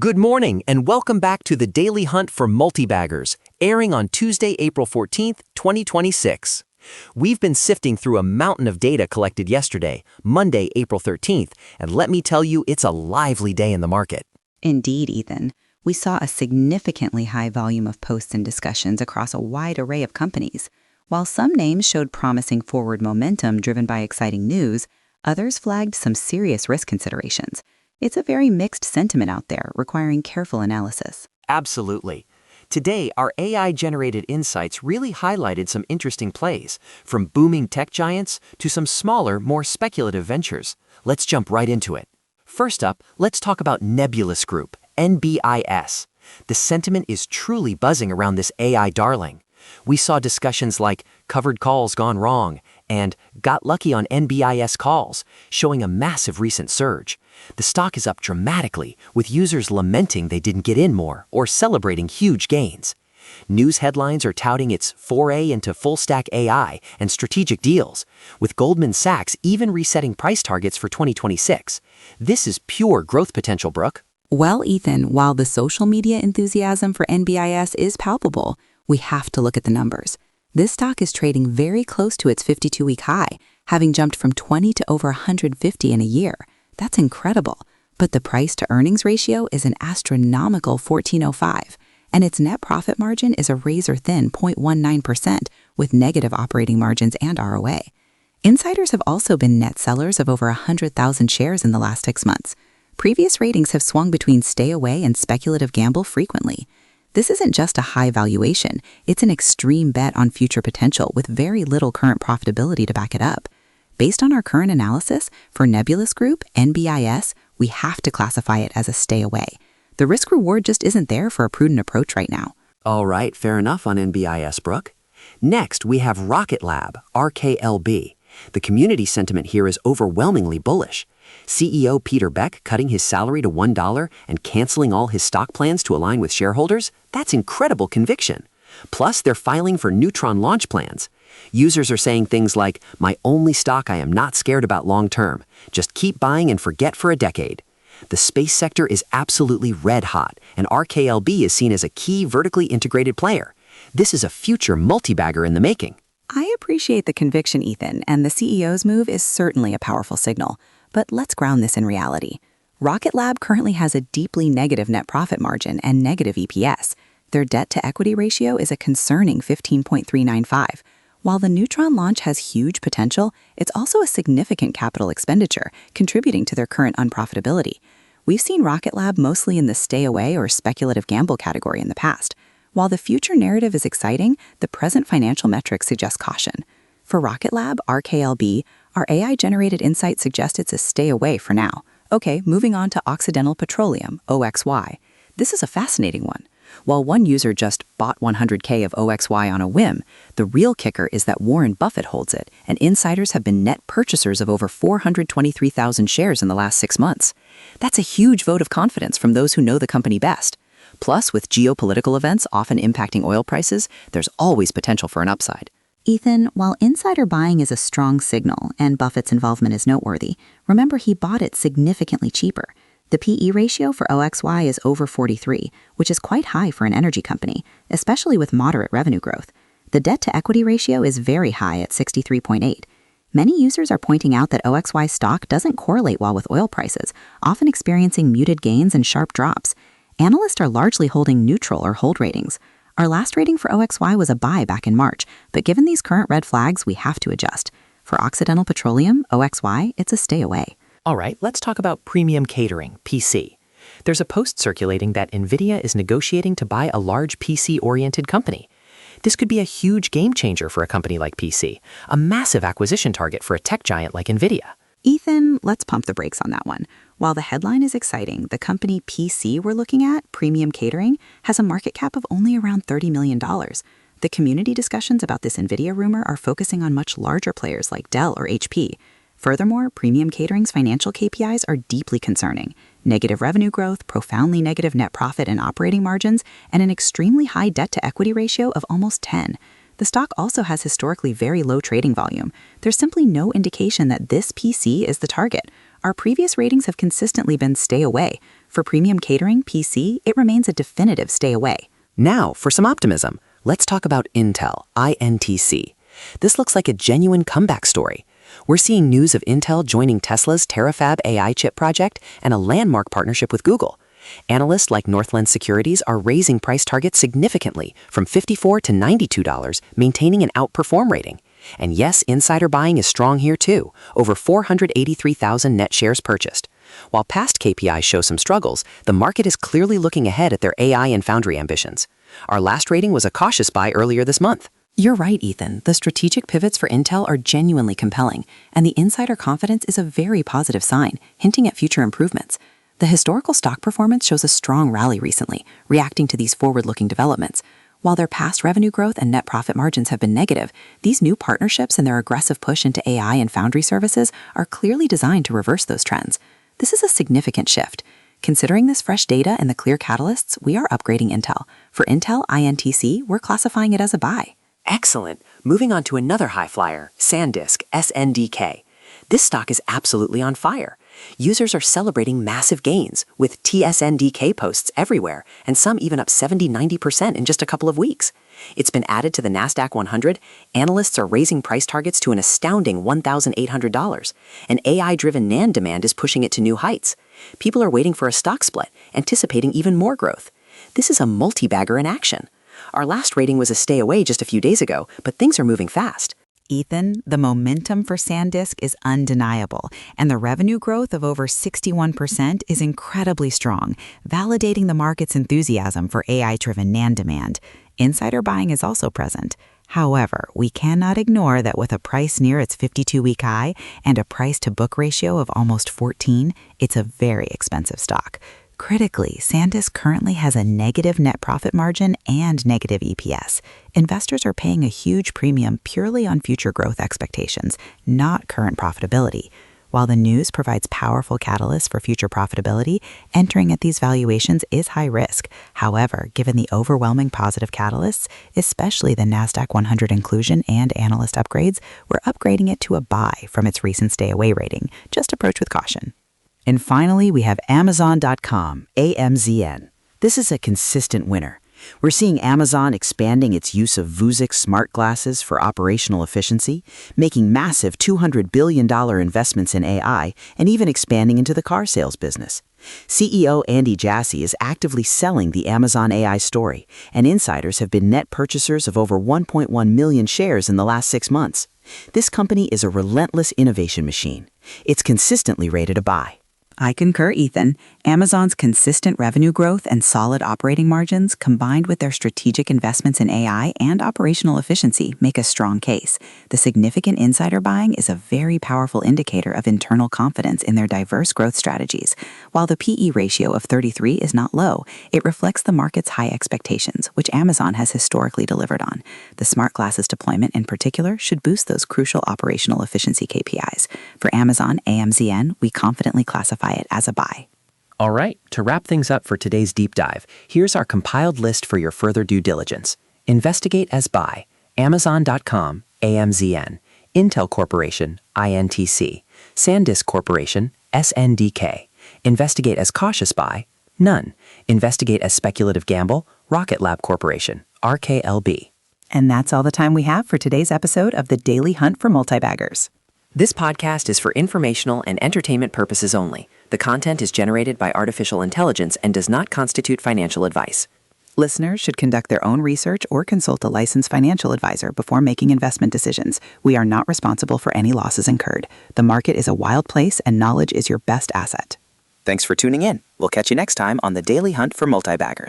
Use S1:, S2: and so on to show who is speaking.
S1: Good morning and welcome back to the Daily Hunt for Multibaggers, airing on Tuesday, April 14th, 2026. We've been sifting through a mountain of data collected yesterday, Monday, April 13th, and let me tell you, it's a lively day in the market.
S2: Indeed, Ethan. We saw a significantly high volume of posts and discussions across a wide array of companies. While some names showed promising forward momentum driven by exciting news, others flagged some serious risk considerations. It's a very mixed sentiment out there, requiring careful analysis.
S1: Absolutely. Today, our AI-generated insights really highlighted some interesting plays, from booming tech giants to some smaller, more speculative ventures. Let's jump right into it. First up, let's talk about Nebulous Group, NBIS. The sentiment is truly buzzing around this AI darling. We saw discussions like covered calls gone wrong and got lucky on NBIS calls, showing a massive recent surge. The stock is up dramatically, with users lamenting they didn't get in more or celebrating huge gains. News headlines are touting its foray into full-stack AI and strategic deals, with Goldman Sachs even resetting price targets for 2026. This is pure growth potential, Brooke.
S2: Well, Ethan, while the social media enthusiasm for NBIS is palpable, we have to look at the numbers. This stock is trading very close to its 52-week high, having jumped from 20 to over 150 in a year. That's incredible. But the price-to-earnings ratio is an astronomical 14.05, and its net profit margin is a razor-thin 0.19% with negative operating margins and ROA. Insiders have also been net sellers of over 100,000 shares in the last 6 months. Previous ratings have swung between stay away and speculative gamble frequently. This isn't just a high valuation, it's an extreme bet on future potential with very little current profitability to back it up. Based on our current analysis, for Nebulous Group, NBIS, we have to classify it as a stay away. The risk-reward just isn't there for a prudent approach right now.
S1: All right, fair enough on NBIS, Brooke. Next, we have Rocket Lab, RKLB. The community sentiment here is overwhelmingly bullish. CEO Peter Beck cutting his salary to $1 and canceling all his stock plans to align with shareholders? That's incredible conviction. Plus, they're filing for Neutron launch plans. Users are saying things like, "My only stock I am not scared about long term. Just keep buying and forget for a decade." The space sector is absolutely red hot, and RKLB is seen as a key vertically integrated player. This is a future multi-bagger in the making.
S2: I appreciate the conviction, Ethan, and the CEO's move is certainly a powerful signal. But let's ground this in reality. Rocket Lab currently has a deeply negative net profit margin and negative EPS. Their debt-to-equity ratio is a concerning 15.395. While the Neutron launch has huge potential, it's also a significant capital expenditure, contributing to their current unprofitability. We've seen Rocket Lab mostly in the stay-away or speculative gamble category in the past. While the future narrative is exciting, the present financial metrics suggest caution. For Rocket Lab, RKLB, our AI-generated insight suggests it's a stay away for now. Okay, moving on to Occidental Petroleum, OXY. This is a fascinating one. While one user just bought 100K of OXY on a whim, the real kicker is that Warren Buffett holds it, and insiders have been net purchasers of over 423,000 shares in the last 6 months. That's a huge vote of confidence from those who know the company best. Plus, with geopolitical events often impacting oil prices, there's always potential for an upside. Ethan, while insider buying is a strong signal and Buffett's involvement is noteworthy, remember he bought it significantly cheaper. The PE ratio for OXY is over 43, which is quite high for an energy company, especially with moderate revenue growth. The debt-to-equity ratio is very high at 63.8. Many users are pointing out that OXY stock doesn't correlate well with oil prices, often experiencing muted gains and sharp drops. Analysts are largely holding neutral or hold ratings. Our last rating for OXY was a buy back in March, but given these current red flags, we have to adjust. For Occidental Petroleum, OXY, it's a stay away.
S1: All right, let's talk about Premium Catering, PC. There's a post circulating that NVIDIA is negotiating to buy a large PC-oriented company. This could be a huge game changer for a company like PC, a massive acquisition target for a tech giant like NVIDIA.
S2: Ethan, let's pump the brakes on that one. While the headline is exciting, the company PC we're looking at, Premium Catering, has a market cap of only around $30 million. The community discussions about this NVIDIA rumor are focusing on much larger players like Dell or HP. Furthermore, Premium Catering's financial KPIs are deeply concerning. Negative revenue growth, profoundly negative net profit and operating margins, and an extremely high debt-to-equity ratio of almost 10. The stock also has historically very low trading volume. There's simply no indication that this PC is the target. Our previous ratings have consistently been stay away. For premium catering, PC, it remains a definitive stay away.
S1: Now, for some optimism, let's talk about Intel, INTC. This looks like a genuine comeback story. We're seeing news of Intel joining Tesla's Terafab AI chip project and a landmark partnership with Google. Analysts like Northland Securities are raising price targets significantly from $54 to $92, maintaining an outperform rating. And yes, insider buying is strong here too, over 483,000 net shares purchased. While past KPIs show some struggles, the market is clearly looking ahead at their AI and foundry ambitions. Our last rating was a cautious buy earlier this month.
S2: You're right, Ethan. The strategic pivots for Intel are genuinely compelling, and the insider confidence is a very positive sign, hinting at future improvements. The historical stock performance shows a strong rally recently, reacting to these forward-looking developments. While their past revenue growth and net profit margins have been negative, these new partnerships and their aggressive push into AI and foundry services are clearly designed to reverse those trends. This is a significant shift. Considering this fresh data and the clear catalysts, we are upgrading Intel. For Intel INTC, we're classifying it as a buy.
S1: Excellent. Moving on to another high flyer, SanDisk, SNDK. This stock is absolutely on fire. Users are celebrating massive gains, with TSNDK posts everywhere, and some even up 70-90% in just a couple of weeks. It's been added to the NASDAQ 100. Analysts are raising price targets to an astounding $1,800. And AI-driven NAND demand is pushing it to new heights. People are waiting for a stock split, anticipating even more growth. This is a multi-bagger in action. Our last rating was a stay away just a few days ago, but things are moving fast.
S2: Ethan, the momentum for SanDisk is undeniable, and the revenue growth of over 61% is incredibly strong, validating the market's enthusiasm for AI-driven NAND demand. Insider buying is also present. However, we cannot ignore that with a price near its 52-week high and a price-to-book ratio of almost 14, it's a very expensive stock. Critically, SanDisk currently has a negative net profit margin and negative EPS. Investors are paying a huge premium purely on future growth expectations, not current profitability. While the news provides powerful catalysts for future profitability, entering at these valuations is high risk. However, given the overwhelming positive catalysts, especially the NASDAQ 100 inclusion and analyst upgrades, we're upgrading it to a buy from its recent stay away rating. Just approach with caution. And finally, we have Amazon.com, AMZN. This is a consistent winner. We're seeing Amazon expanding its use of Vuzix smart glasses for operational efficiency, making massive $200 billion investments in AI, and even expanding into the car sales business. CEO Andy Jassy is actively selling the Amazon AI story, and insiders have been net purchasers of over 1.1 million shares in the last 6 months. This company is a relentless innovation machine. It's consistently rated a buy. I concur, Ethan. Amazon's consistent revenue growth and solid operating margins, combined with their strategic investments in AI and operational efficiency, make a strong case. The significant insider buying is a very powerful indicator of internal confidence in their diverse growth strategies. While the PE ratio of 33 is not low, it reflects the market's high expectations, which Amazon has historically delivered on. The smart glasses deployment in particular should boost those crucial operational efficiency KPIs. For Amazon AMZN, we confidently classify it as a buy.
S1: All right, to wrap things up for today's deep dive, here's our compiled list for your further due diligence. Investigate as buy, Amazon.com, AMZN, Intel Corporation, INTC, SanDisk Corporation, SNDK. Investigate as cautious buy, none. Investigate as speculative gamble, Rocket Lab Corporation, RKLB.
S2: And that's all the time we have for today's episode of the Daily Hunt for Multibaggers.
S1: This podcast is for informational and entertainment purposes only. The content is generated by artificial intelligence and does not constitute financial advice.
S2: Listeners should conduct their own research or consult a licensed financial advisor before making investment decisions. We are not responsible for any losses incurred. The market is a wild place and knowledge is your best asset.
S1: Thanks for tuning in. We'll catch you next time on the Daily Hunt for Multibaggers.